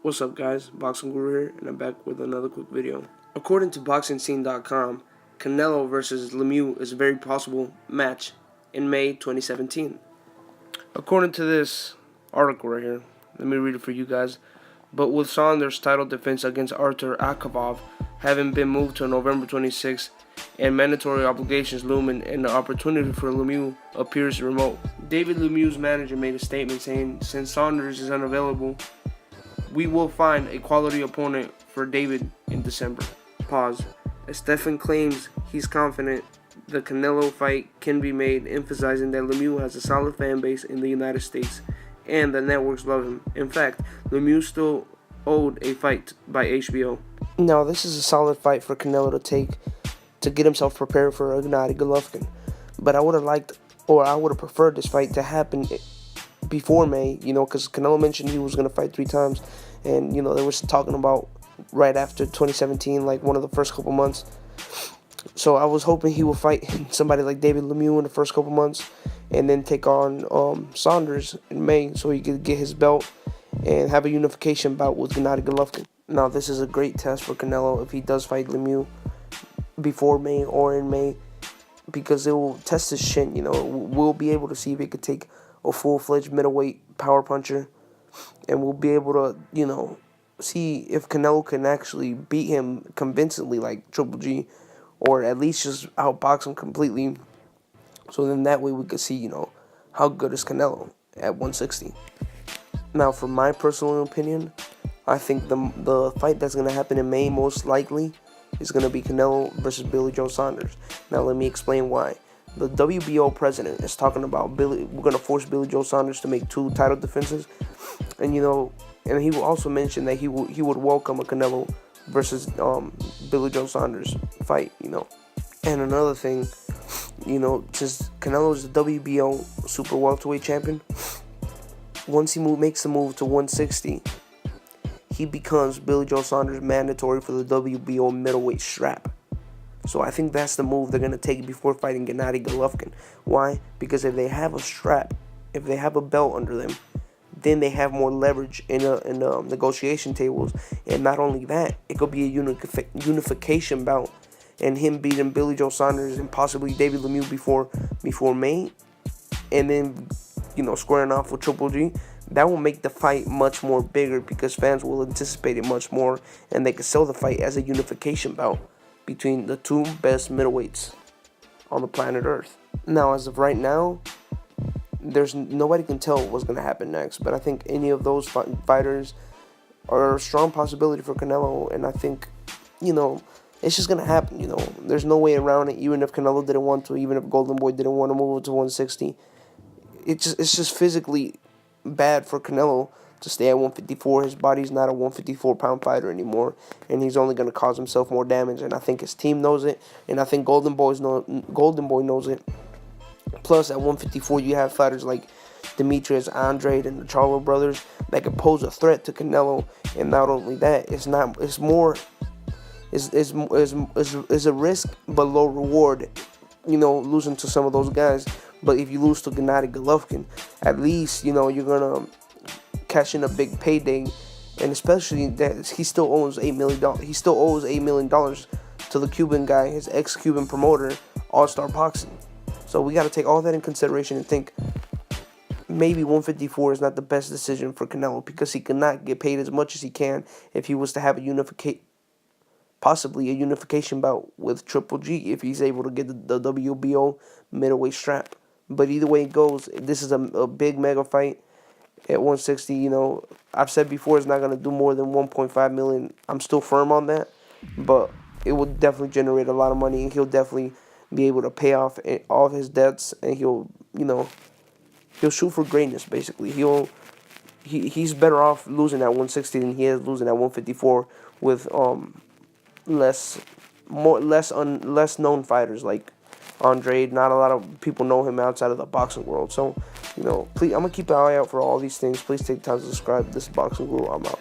What's up guys, Boxing Guru here, and I'm back with another quick video. According to BoxingScene.com, Canelo versus Lemieux is a very possible match in May 2017. According to this article right here, let me read it for you guys. But with Saunders' title defense against Artur Akavov having been moved to November 26th and mandatory obligations looming, and the opportunity for Lemieux appears remote. David Lemieux's manager made a statement saying, since Saunders is unavailable, we will find a quality opponent for David in December. Pause. As Stephen claims he's confident the Canelo fight can be made, emphasizing that Lemieux has a solid fan base in the United States and the networks love him. In fact, Lemieux still owed a fight by HBO. Now, this is a solid fight for Canelo to take to get himself prepared for Gennady Golovkin. But I would have preferred this fight to happen before May, because Canelo mentioned he was going to fight 3 times, and, they were talking about right after 2017, like one of the first couple months. So I was hoping he would fight somebody like David Lemieux in the first couple months, and then take on Saunders in May so he could get his belt and have a unification bout with Gennady Golovkin. Now, this is a great test for Canelo if he does fight Lemieux before May or in May, because it will test his shin. We'll be able to see if he could take a full-fledged middleweight power puncher, and we'll be able to, see if Canelo can actually beat him convincingly like Triple G, or at least just outbox him completely. So then that way we could see, how good is Canelo at 160. Now, for my personal opinion, I think the fight that's going to happen in May most likely is going to be Canelo versus Billy Joe Saunders. Now, let me explain why. The WBO president is talking about we're going to force Billy Joe Saunders to make 2 title defenses. And, and he will also mention that he would welcome a Canelo versus Billy Joe Saunders fight, And another thing, since Canelo is the WBO super welterweight champion, once he makes the move to 160, he becomes Billy Joe Saunders mandatory for the WBO middleweight strap. So I think that's the move they're going to take before fighting Gennady Golovkin. Why? Because if they have a strap, if they have a belt under them, then they have more leverage in negotiation tables. And not only that, it could be a unification bout, and him beating Billy Joe Saunders and possibly David Lemieux before May, and then squaring off with Triple G. That will make the fight much more bigger because fans will anticipate it much more, and they can sell the fight as a unification bout between the 2 best middleweights on the planet Earth. Now, as of right now, nobody can tell what's going to happen next, but I think any of those fighters are a strong possibility for Canelo, and I think, it's just going to happen, There's no way around it, even if Canelo didn't want to, even if Golden Boy didn't want to move it to 160. It's just physically bad for Canelo to stay at 154. His body's not a 154-pound fighter anymore, and he's only going to cause himself more damage, and I think his team knows it, and I think Golden Boy knows it. Plus, at 154, you have fighters like Demetrius Andrade and the Charlo brothers that can pose a threat to Canelo. And not only that, it's a risk but low reward, losing to some of those guys. But if you lose to Gennady Golovkin, at least you're gonna cash in a big payday, and especially that he still owes $8 million. He still owes $8 million to the Cuban guy, his ex-Cuban promoter, All Star Boxing. So we got to take all that in consideration and think maybe 154 is not the best decision for Canelo, because he cannot get paid as much as he can if he was to have possibly a unification bout with Triple G if he's able to get the WBO middleweight strap. But either way it goes, this is a big mega fight at 160. I've said before it's not going to do more than 1.5 million. I'm still firm on that, but it will definitely generate a lot of money, and he'll definitely be able to pay off all of his debts, and he'll shoot for greatness. Basically, he's better off losing at 160 than he is losing at 154 with less known fighters like Andrade. Not a lot of people know him outside of the boxing world. So, please, I'm gonna keep an eye out for all these things. Please take time to subscribe. This is Boxing Guru. I'm out.